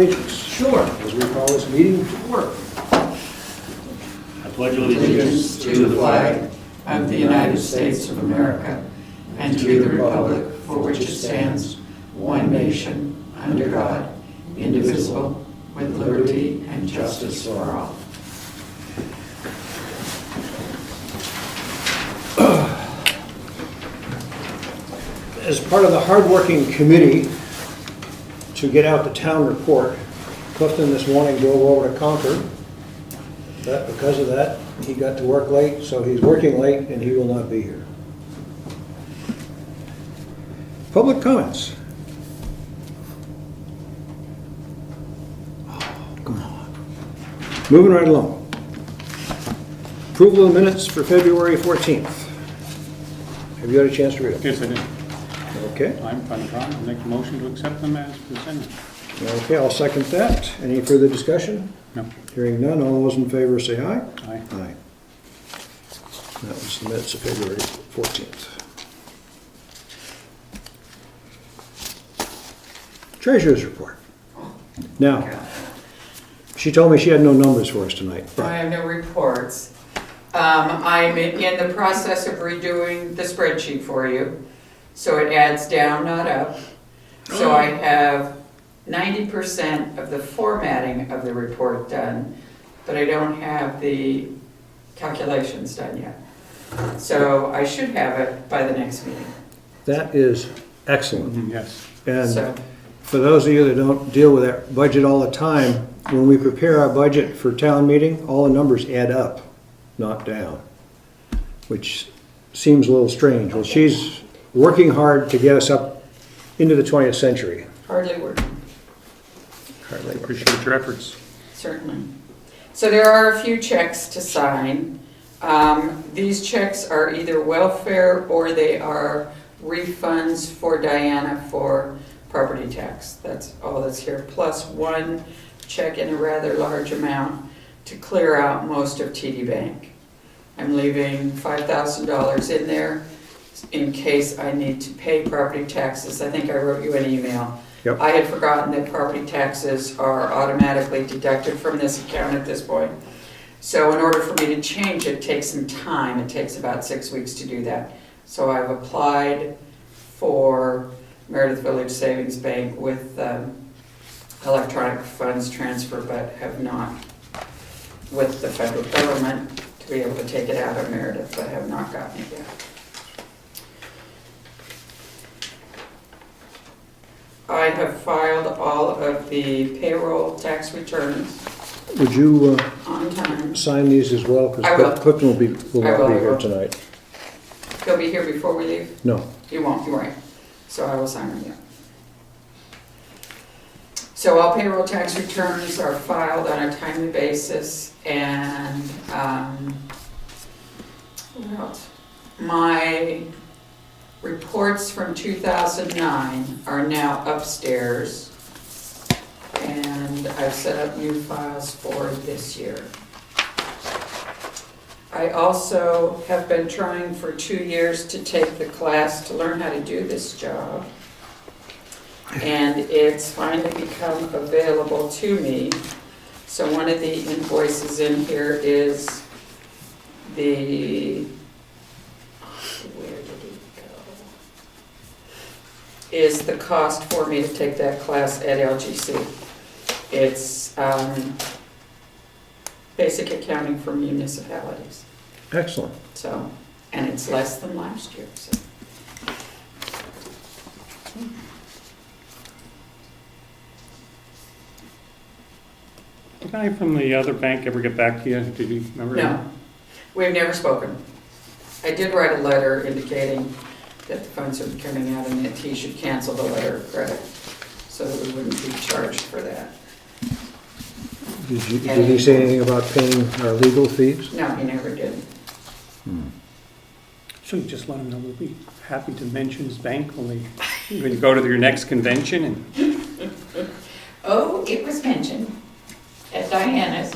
allegiance? Sure. As we call this meeting to order. I pledge allegiance to the flag of the United States of America and to the republic for which it stands, one nation, under God, indivisible, with liberty and justice for all. As part of the hardworking committee to get out the town report, Clifton this morning drove over to Concord. But because of that, he got to work late, so he's working late and he will not be here. Public comments. Oh, come on. Moving right along. Approval of the minutes for February 14th. Have you had a chance to read them? Yes, I did. Okay. I'm Van Tron. I'll make a motion to accept them as presented. Okay, I'll second that. Any further discussion? No. Hearing none, all those in favor say aye. Aye. Aye. That was the minutes of February 14th. Treasurer's report. Now, she told me she had no numbers for us tonight. I have no reports. I'm in the process of redoing the spreadsheet for you, so it adds down, not up. So I have 90% of the formatting of the report done, but I don't have the calculations done yet. So I should have it by the next meeting. That is excellent. Yes. And So, for those of you that don't deal with that budget all the time, when we prepare our budget for town meeting, all the numbers add up, not down, which seems a little strange. Well, she's working hard to get us up into the 20th century. hardly working. Hardly. Appreciate your efforts. Certainly. So there are a few checks to sign. These checks are either welfare or they are refunds for Diana for property tax. That's all that's here, plus one check in a rather large amount to clear out most of TD Bank. I'm leaving $5,000 in there in case I need to pay property taxes. I think I wrote you an email. Yep. I had forgotten that property taxes are automatically deducted from this account at this point. So in order for me to change it, takes some time. It takes about 6 weeks to do that. So I've applied for Meredith Village Savings Bank with electronic funds transfer, but have not with the federal government to be able to take it out of Meredith, but have not gotten it yet. I have filed all of the payroll tax returns Would you on time. sign these as well? I will. Because Clifton will I not will, be I here will. tonight. He'll be here before we leave? No. You won't, you're right. So I will sign them, yeah. So all payroll tax returns are filed on a timely basis, and what else? My reports from 2009 are now upstairs, and I've set up new files for this year. I also have been trying for 2 years to take the class to learn how to do this job. And it's finally become available to me. So one of the invoices in here is the, where did it go? Is the cost for me to take that class at LGC. It's basic accounting for municipalities. Excellent. So, and it's less than last year, so. Did the guy from the other bank ever get back to you? Did you remember? No, we've never spoken. I did write a letter indicating that the funds would be coming out and that he should cancel the letter of credit so that we wouldn't be charged for that. Did he say anything about paying our legal fees? No, he never did. So you just let him know we'll be happy to mention his bank when you go to your next convention. And Oh, it was mentioned at Diana's.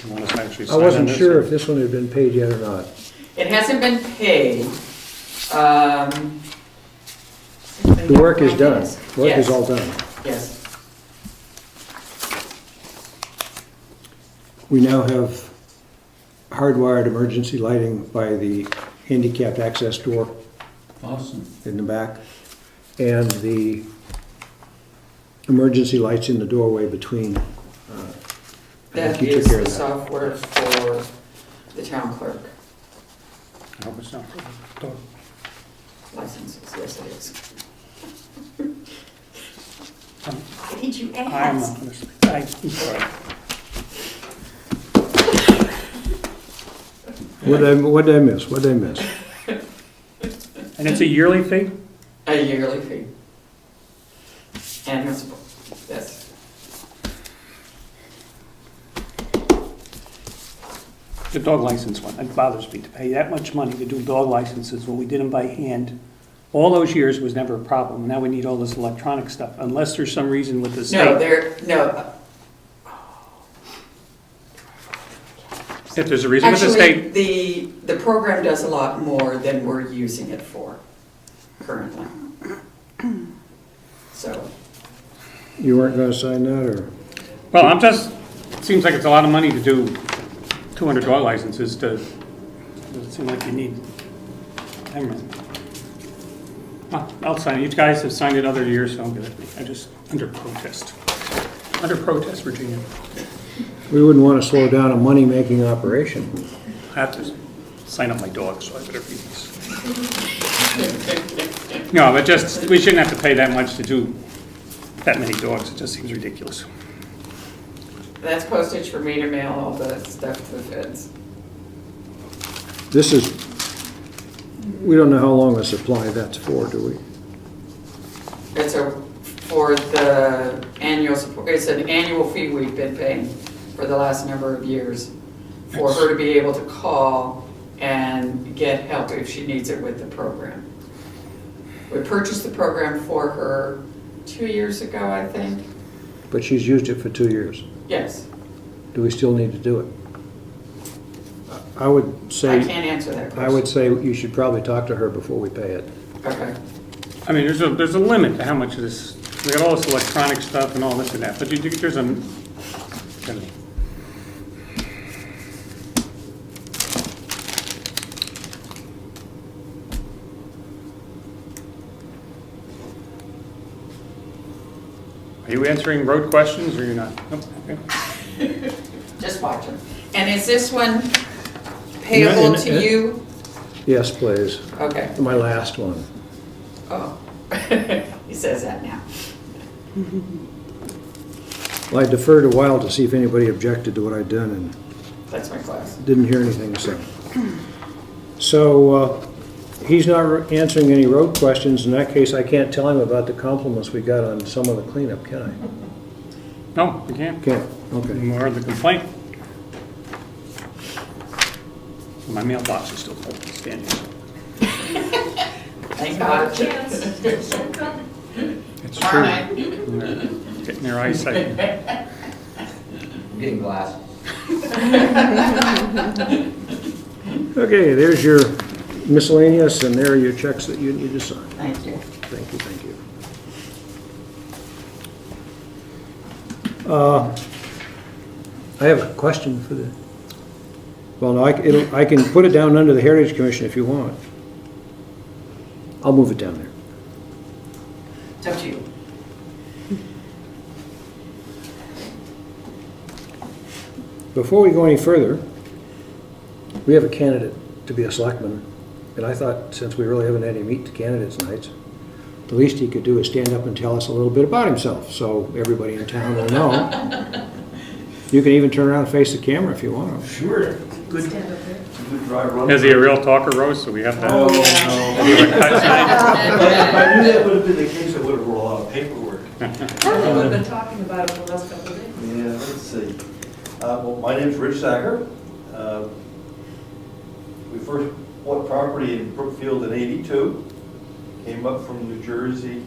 You want us to actually I sign on wasn't this, sure or- if this one had been paid yet or not. It hasn't been paid. The work is done. Work is Yes. all done. Yes. We now have hardwired emergency lighting by the handicapped access door Awesome. in the back, and the emergency lights in the doorway between. I That think you took is care the of that. software for the town clerk I hope it's not for the dog. licenses. Yes, it is. Um, Why did you I'm ask? not, honestly, I'm sorry. What did I miss? What did I miss? And it's a yearly fee? A yearly fee. Annual support, yes. The dog license one, it bothers me to pay that much money to do dog licenses when we did them by hand. All those years was never a problem. Now we need all this electronic stuff, unless there's some reason with the No, state. no. If there's a reason with the Actually, state, the program does a lot more than we're using it for currently. So, You weren't gonna sign that, or? well, I'm just, it seems like it's a lot of money to do 200 dog licenses to, doesn't seem like you need. Hang on. I'll sign it. You guys have signed it other years, so I'll give it. I just, under protest. Under protest, Virginia. We wouldn't wanna slow down a money-making operation. I have to sign up my dog, so I better read this. No, but just, we shouldn't have to pay that much to do that many dogs. It just seems ridiculous. that's postage for me to mail all the stuff to the feds. This is, we don't know how long the supply that's for, do we? It's for the annual support, it's an annual fee we've been paying for the last number of years for her to be able to call and get help if she needs it with the program. We purchased the program for her 2 years ago, I think. But she's used it for 2 years. Yes, Do we still need to do it? I would I say, can't answer that question. I would say you should probably talk to her before we pay it. Okay. I mean, there's a limit to how much of this, we got all this electronic stuff and all this and that, but there's a, are you answering road questions or you're not? Nope, okay. Just watch them. And is this one payable to you? Yes, please. Okay. My last one. Oh, he says that now. Well, I deferred a while to see if anybody objected to what I'd done, and That's my class. didn't hear anything, so he's not answering any road questions. In that case, I can't tell him about the compliments we got on some of the cleanup, can I? No, we can't. Can't, okay. More of the complaint. My mailbox is still standing. Thank God. It's All true. right. Getting their eyesight. I'm getting glasses. Okay, there's your miscellaneous, and there are your checks that you need to sign. Thank you. Thank you, thank you. I have a question for the, well, no, I can put it down under the Heritage Commission if you want. I'll move it down there. It's up to you. Before we go any further, we have a candidate to be a selectman, and I thought since we really haven't had any meet the candidates nights, the least he could do is stand up and tell us a little bit about himself, so everybody in town will know. You can even turn around and face the camera if you want to. Sure. Good. Good dry run. Is he a real talker, Rose? So we have to. Oh, no. Have a cut If I knew that would have been the case, I would have wrote a lot of paperwork. We've been talking about it for the last couple of days. Yeah, let's see. Well, my name's Rich Sacker. We first bought property in Brookfield in '82, came up from New Jersey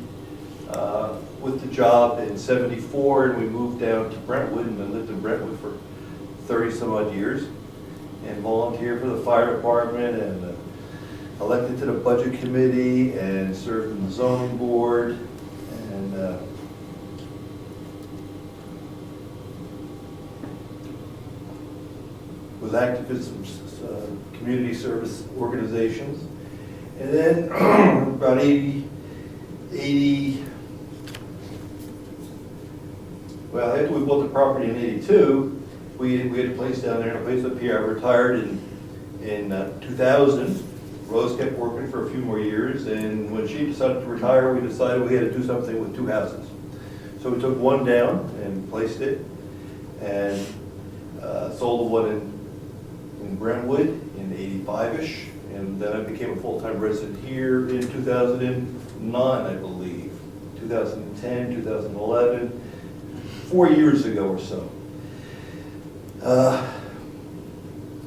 with the job in '74, and we moved down to Brentwood, and I lived in Brentwood for 30 some odd years, and volunteered for the fire department, and elected to the budget committee, and served in the zoning board, and was active in some community service organizations. And then about 80, well, after we bought the property in '82, we had a place down there and a place up here. I retired in 2000. Rose kept working for a few more years, and when she decided to retire, we decided we had to do something with 2 houses. So we took one down and placed it, and sold the one in Brentwood in '85-ish, and then I became a full-time resident here in 2009, I believe, 2010, 2011, 4 years ago or so.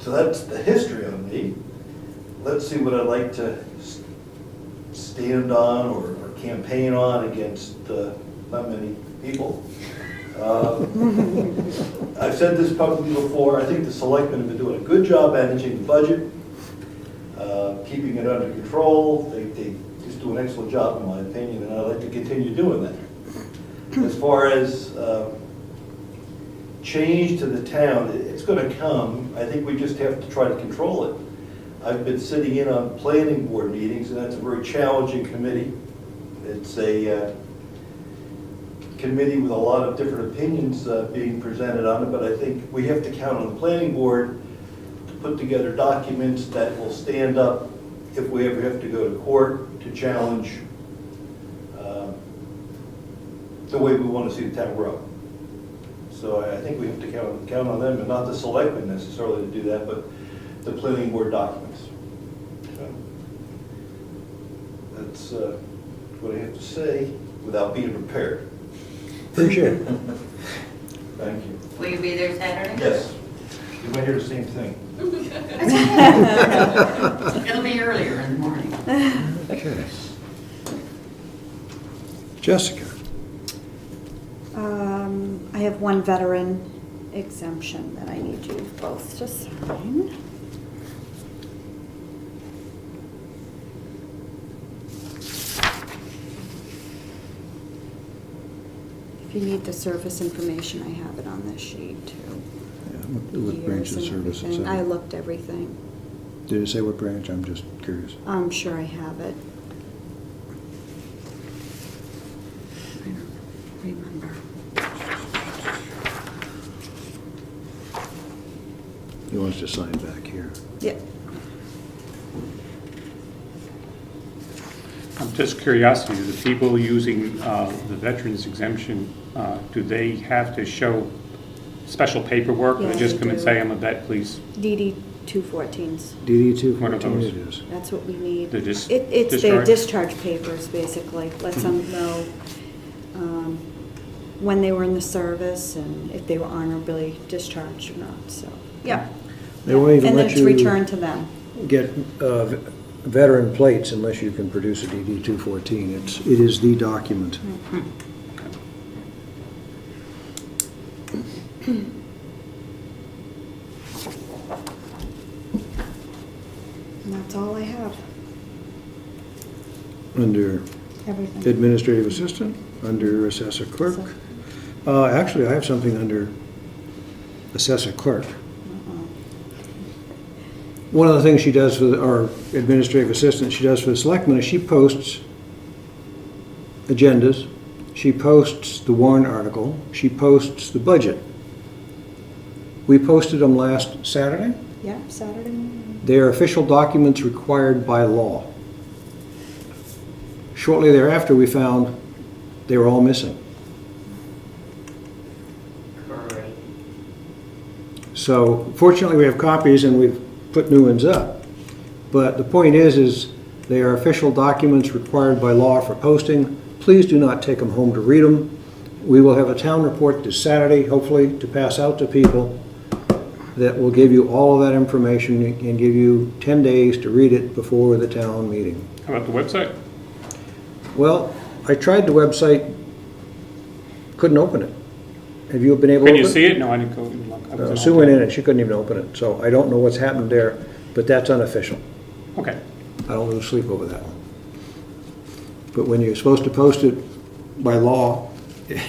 So that's the history of me. Let's see what I'd like to stand on or campaign on against not many people. I've said this publicly before, I think the selectmen have been doing a good job managing the budget, keeping it under control. They just do an excellent job in my opinion, and I'd like to continue doing that. As far as change to the town, it's going to come. I think we just have to try to control it. I've been sitting in on planning board meetings, and that's a very challenging committee. It's a committee with a lot of different opinions being presented on it, but I think we have to count on the planning board to put together documents that will stand up if we ever have to go to court to challenge the way we want to see the town grow. So I think we have to count on them, and not the selectmen necessarily to do that, but the planning board documents. So that's what I have to say without being prepared. Appreciate it. Thank you. Will you be there Saturday? Yes. You might hear the same thing. It'll be earlier in the morning. Okay. Jessica, I have one veteran exemption that I need you both to sign. If you need the service information, I have it on this sheet too. yeah, what branch of Years and service is everything. I that? looked everything. Did it say what branch? I'm just curious. I'm sure I have it. I don't remember. He wants to sign back here. Yep. Just curiosity, the people using the veterans exemption, do they have to show special paperwork? Or Yeah, they just they come and do. say, I'm a vet, please? DD 214s. DD One of 214 it those. is. That's what we need. They're just It's their discharged? discharge papers, basically. Lets them know when they were in the service and if they were honorably discharged or not, so, yeah. They won't even And then let it's you returned to them. get veteran plates unless you can produce a DD 214. It is the document. And that's all I have, Under everything. administrative assistant, under assessor clerk. Actually, I have something under assessor clerk. One of the things she does for our administrative assistant, she does for the selectmen, is she posts agendas, she posts the warrant article, she posts the budget. We posted them last Saturday. Yeah, Saturday morning. They are official documents required by law. Shortly thereafter, we found they were all missing. Correct. So fortunately, we have copies and we've put new ones up. But the point is they are official documents required by law for posting. Please do not take them home to read them. We will have a town report this Saturday, hopefully, to pass out to people that will give you all of that information and give you 10 days to read it before the town meeting. How about the website? Well, I tried the website, couldn't open it. Have you been able to Can open you it? see it? No, I didn't go and look. I wasn't Sue out went there. in and she couldn't even open it, so I don't know what's happened there, but that's unofficial. Okay. I don't lose sleep over that one. But when you're supposed to post it by law,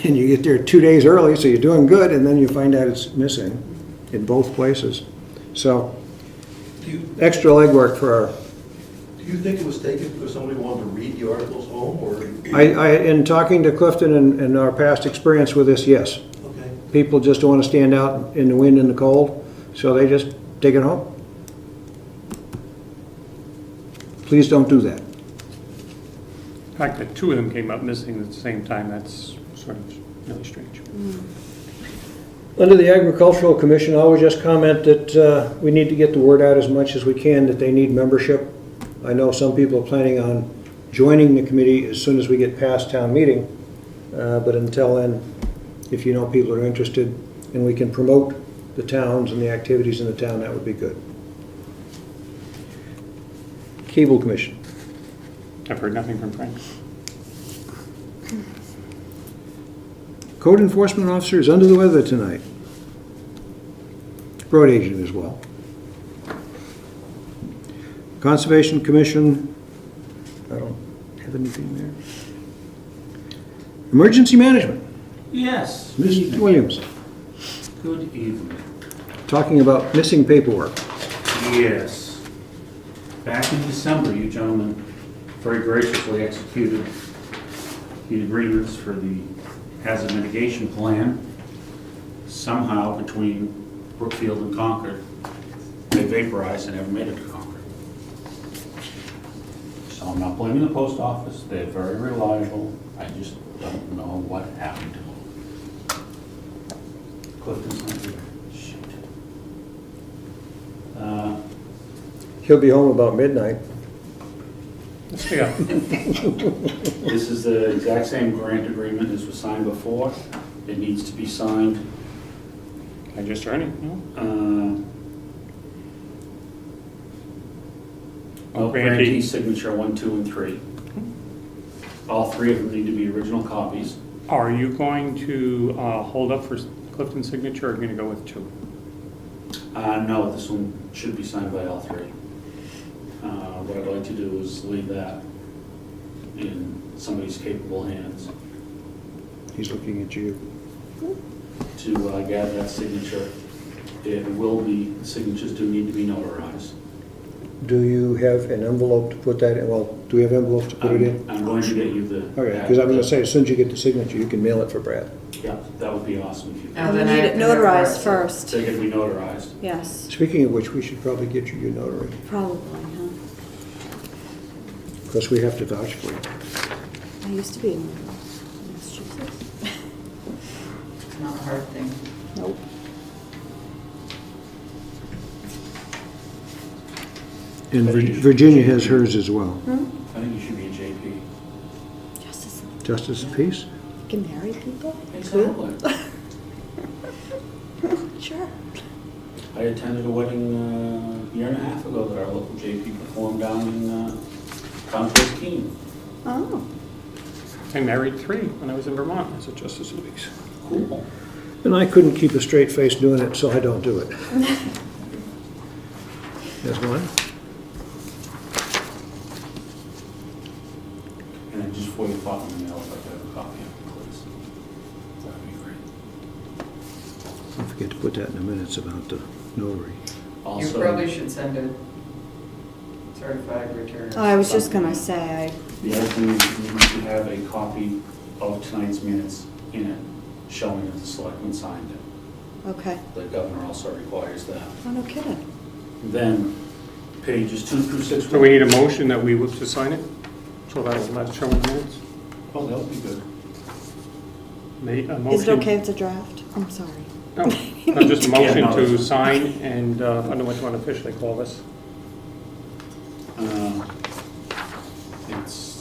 and you get there 2 days early, so you're doing good, and then you find out it's missing in both places. So, Do you, extra legwork for our, do you think it was taken because somebody wanted to read the articles home, or? in talking to Clifton and our past experience with this, yes. Okay. People just don't want to stand out in the wind and the cold, so they just take it home. Please don't do that. The fact that two of them came up missing at the same time, that's sort of really strange. Under the Agricultural Commission, I would just comment that we need to get the word out as much as we can that they need membership. I know some people are planning on joining the committee as soon as we get past town meeting, but until then, if you know people are interested and we can promote the towns and the activities in the town, that would be good. Cable Commission. I've heard nothing from Frank. Code Enforcement Officer is under the weather tonight. Road agent as well. Conservation Commission, I don't have anything there. Emergency Management, Yes. Mr. Williams, Good evening. talking about missing paperwork. Yes. Back in December, you gentlemen very graciously executed the agreements for the hazard mitigation plan. Somehow, between Brookfield and Concord, they vaporized and never made it to Concord. So I'm not blaming the post office. They're very reliable. I just don't know what happened to them. Clifton's not here. Shoot. He'll be home about midnight. Yeah. This is the exact same grant agreement as was signed before. It needs to be signed. I just heard it, no? Grantee signature 1, 2, and 3. All three of them need to be original copies. Are you going to hold up for Clifton's signature, or are you going to go with two? No, this one should be signed by all three. What I'd like to do is leave that in somebody's capable hands He's looking at you. to gather that signature. It will be, the signatures do need to be notarized. Do you have an envelope to put that in? Well, do we have envelopes to put it in? I'm going to get you the. Okay, because I'm going to say, as soon as you get the signature, you can mail it for Brad. Yeah, that would be awesome if you could. And We then need I it have to notarized notarize it. first. They're going to be notarized. Yes, Speaking of which, we should probably get you your notary, probably, huh? because we have to vouch for you. I used to be in Massachusetts. It's not a hard thing. Nope. And Virginia has hers as well. I think you should be a JP. Justice, Justice of Peace? you can marry people? Exactly. Sure. I attended a wedding a year and a half ago that our local JP performed down in Concord Keene. Oh, I married three when I was in Vermont as a Justice of the Peace. Cool. And I couldn't keep a straight face doing it, so I don't do it. There's one. And then just before you pop in the mail, if I could have a copy of it, please. That'd be great. Don't forget to put that in the minutes about the notary. You Also, probably should send a certified return. Oh, I was just gonna say, the other thing is you need to have a copy of tonight's minutes in it, showing that the selectmen signed it. okay. The governor also requires that. Oh, no kidding. Then, pages 2 through 6. So we need a motion that we would to sign it? So that'll let show in the minutes? Oh, that would be good. A motion. Is it okay if it's a draft? I'm sorry. No, no, just a motion Yeah, no, to it's- sign, and I don't know what you want to officially call this.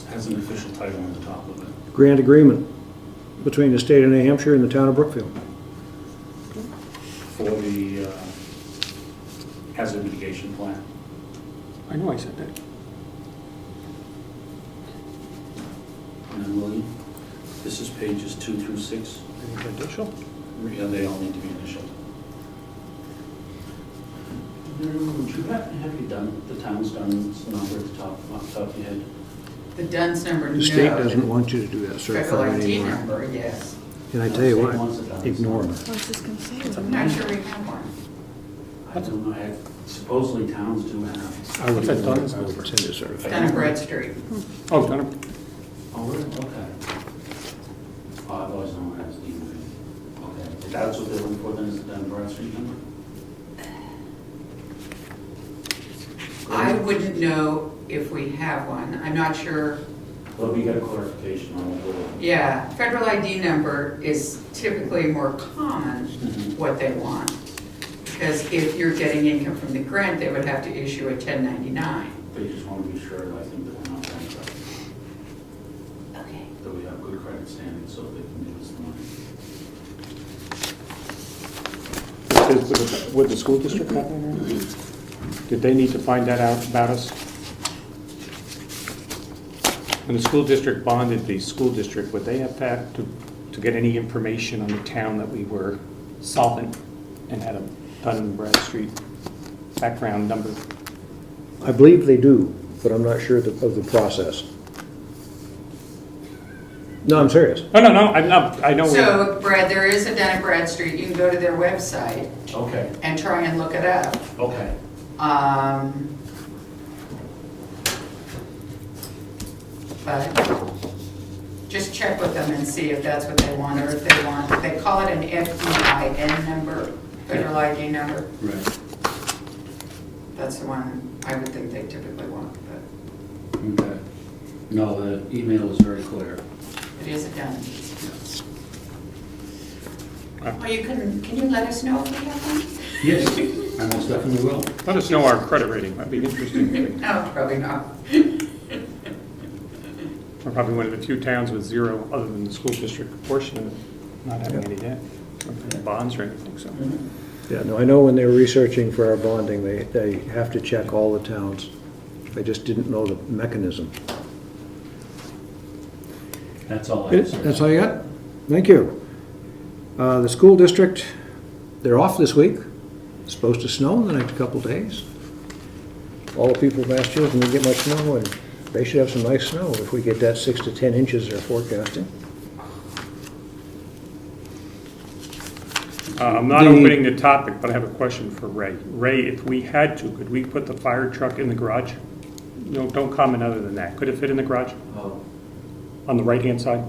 Has an official title on the top of it. Grant agreement between the state of New Hampshire and the town of Brookfield. For the hazard mitigation plan. I know I said that. And William, this is pages 2 through 6. Additional? Yeah, they all need to be initialed. Have you done, the town's done this number at the top, off the top of your head? The DUNS number, no. The state doesn't want you to do that Federal certified ID anymore. number, yes. And I tell you State wants it what, done. ignore them. I was just gonna say. I'm not sure we have one. I don't know, supposedly towns do have. I would, What's that done? I would send it certified. Dun and Bradstreet. Oh, done. Oh, really? Okay. Oh, I've always known it as the, okay. That's what they're looking for then, is the Dun Bradstreet number? I wouldn't know if we have one. I'm not sure. Well, we got a clarification on what we're. Yeah, federal ID number is typically more common, what they want. Because if you're getting income from the grant, they would have to issue a 1099. They just want to be sure, I think, that we're not bankrupt, Okay. that we have good credit standing so they can give us the money. Would the school district have one? Did they need to find that out about us? When the school district bonded the school district, would they have to get any information on the town that we were solvent and had a Dun Bradstreet background number? I believe they do, but I'm not sure of the process. No, I'm serious. No, I know. So, Brad, there is a Dun and Bradstreet. You can go to their website Okay, and try and look it up. okay. But just check with them and see if that's what they want, or if they want, they call it an FDIN number, federal ID number. Right. That's the one I would think they typically want, but Okay. No, the email was very clear. it is a done. Well, can you let us know if we have one? Yes, I most definitely will. Let us know our credit rating. That'd be interesting. No, probably not. We're probably one of the few towns with zero, other than the school district portion of it, not having any debt, or bonds or anything, so. Yeah, no, I know when they were researching for our bonding, they have to check all the towns. I just didn't know the mechanism. That's all I have. sir. That's all you got? Thank you. The school district, they're off this week. It's supposed to snow in the next couple of days. All the people have asked you if we get much snow, and they should have some nice snow if we get that 6 to 10 inches they're forecasting. I'm not The- opening the topic, but I have a question for Ray. Ray, if we had to, could we put the fire truck in the garage? No, don't comment other than that. Could it fit in the garage? Oh, On the right-hand side?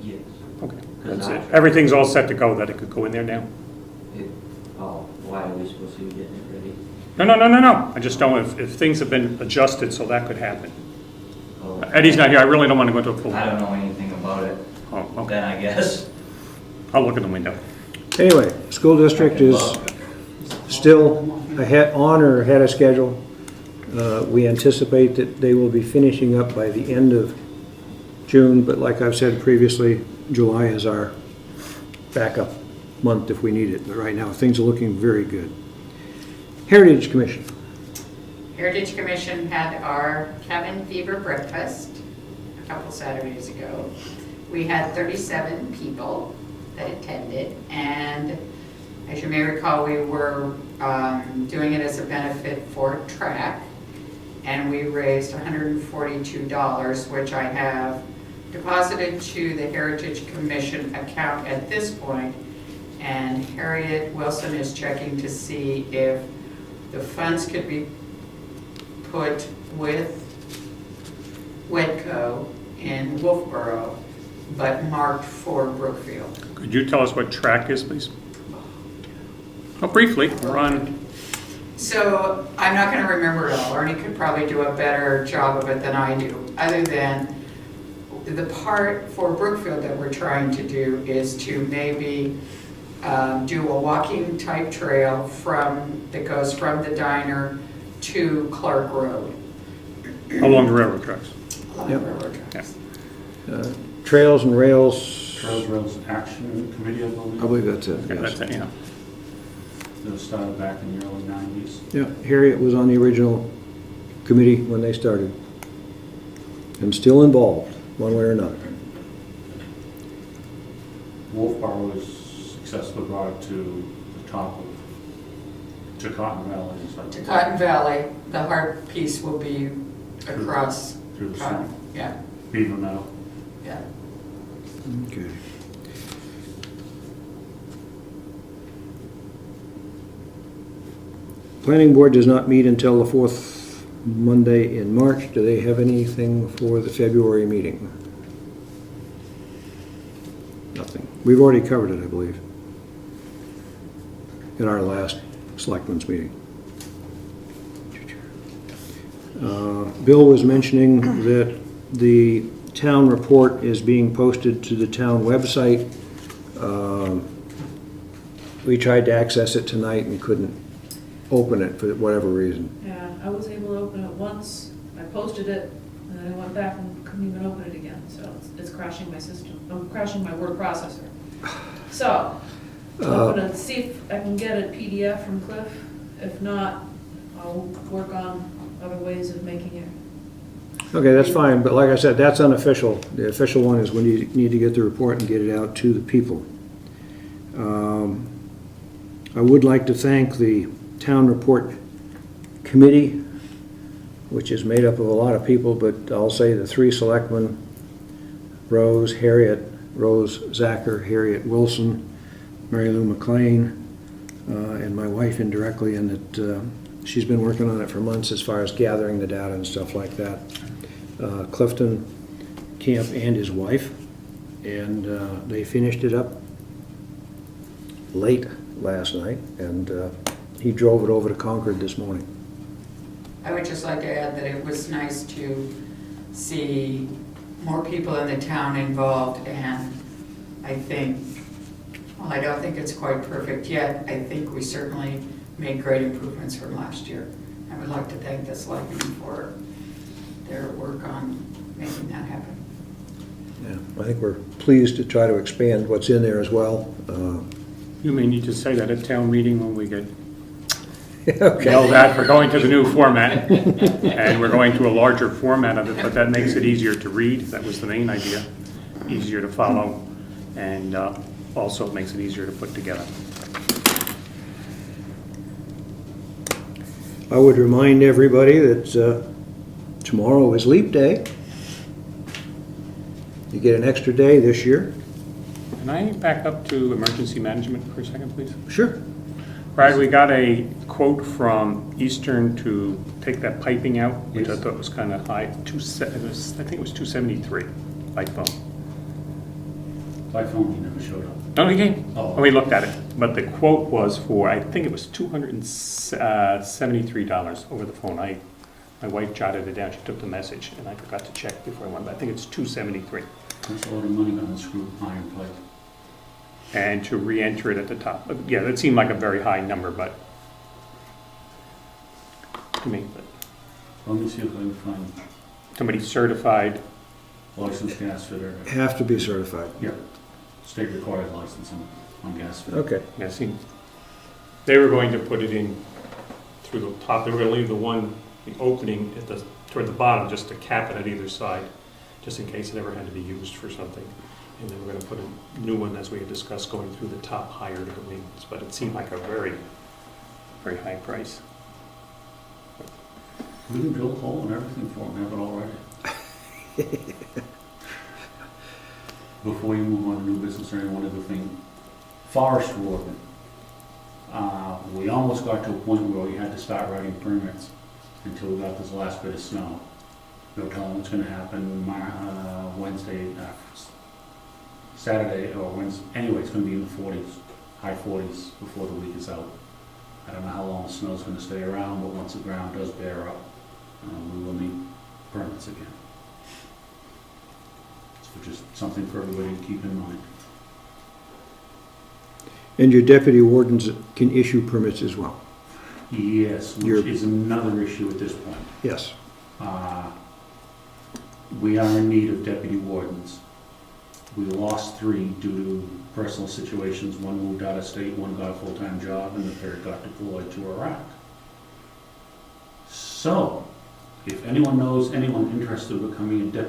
yes. Okay, Because that's it. actually- Everything's all set to go, that it could go in there now? Oh, why are we supposed to be getting it ready? No. I just don't, if things have been adjusted, so that could happen. Oh, Eddie's not here, I really don't want to go into a full. I don't know anything about it, Oh, okay. then I guess. I'll look in the window. Anyway, school district is still on or ahead of schedule. We anticipate that they will be finishing up by the end of June, but like I've said previously, July is our backup month if we need it. But right now, things are looking very good. Heritage Commission. Heritage Commission had our cabin fever breakfast a couple Saturdays ago. We had 37 people that attended, and as you may recall, we were doing it as a benefit for track, and we raised $142, which I have deposited to the Heritage Commission account at this point, and Harriet Wilson is checking to see if the funds could be put with Wedco in Wolfboro, but marked for Brookfield. Could you tell us what track is, please? Oh, briefly, we're on, So I'm not going to remember it all. Ernie could probably do a better job of it than I do, other than the part for Brookfield that we're trying to do is to maybe do a walking type trail that goes from the diner to Clark Road. along the railroad tracks. Along Yep. the railroad tracks. Trails and Rails, Trails Rails Action Committee, I I believe. believe that's it, Okay, that's yes. it, yeah. That was started back in the early 90s. Yeah, Harriet was on the original committee when they started. and still involved, one way or another. Wolfboro was successfully brought to the top of, to Cotton Valley. Is that- To Cotton Valley, the hard piece will be across Through the Cotton, swamp, yeah, Beaver Meadow. yeah. Okay. Planning board does not meet until the fourth Monday in March. Do they have anything for the February meeting? Nothing. We've already covered it, I believe, in our last selectmen's meeting. Bill was mentioning that the town report is being posted to the town website. We tried to access it tonight and couldn't open it for whatever reason. Yeah, I was able to open it once, I posted it, and then I went back and couldn't even open it again, so it's crashing my system, crashing my word processor. So, I'm gonna see if I can get a PDF from Cliff, if not, I'll work on other ways of making it. Okay, that's fine, but like I said, that's unofficial. The official one is when you need to get the report and get it out to the people. I would like to thank the town report committee, which is made up of a lot of people, but I'll say the 3 selectmen, Rose Zacher, Harriet Wilson, Mary Lou McLean, and my wife indirectly, and that she's been working on it for months as far as gathering the data and stuff like that. Clifton Camp and his wife, and they finished it up late last night, and he drove it over to Concord this morning. I would just like to add that it was nice to see more people in the town involved, and I think, well, I don't think it's quite perfect yet. I think we certainly made great improvements from last year. I would like to thank the selectmen for their work on making that happen. Yeah, I think we're pleased to try to expand what's in there as well. You may need to say that at town meeting when we get Okay. yelled at for going to the new format. And we're going to a larger format of it, but that makes it easier to read. That was the main idea. Easier to follow, and also makes it easier to put together. I would remind everybody that tomorrow is Leap Day. You get an extra day this year. Can I back up to emergency management for a second, please? Sure. Right, we got a quote from Eastern to take that piping out, which I Yes. thought was kind of high. I think it was 273 by phone. By phone, he never showed up. No, he came. Oh. We looked at it, but the quote was for, I think it was $273 over the phone. My wife jotted it down. She took the message, and I forgot to check before I went. But I think it's $273. That's a lot of money on a screw iron pipe. And to re-enter it at the top. Yeah, that seemed like a very high number, but to me, but Let me see if I can find somebody certified. licensed gas fitter. Have to be certified. Yep. State required license on gas fitter. Okay. Yeah, see, they were going to put it in through the top. They were going to leave the opening toward the bottom, just to cap it at either side, just in case it ever had to be used for something. And then we're going to put a new one, as we had discussed, going through the top higher to the wings. But it seemed like a very, very high price. We can drill a hole and everything for them, have it all ready. Before you move on to new business or any one other thing, forest warden. We almost got to a point where we had to start writing permits until we got this last bit of snow. No telling what's gonna happen Wednesday, Saturday or Wednesday. Anyway, it's gonna be in the 40s, high 40s before the week is out. I don't know how long the snow's gonna stay around, but once the ground does bear up, we will need permits again. So just something for everybody to keep in mind. And your deputy wardens can issue permits as well? Yes, which You're- is another issue at this point. Yes. We are in need of deputy wardens. We lost 3 due to personal situations. One moved out of state, one got a full-time job, and the third got deployed to Iraq. So, if anyone knows anyone interested in becoming a deputy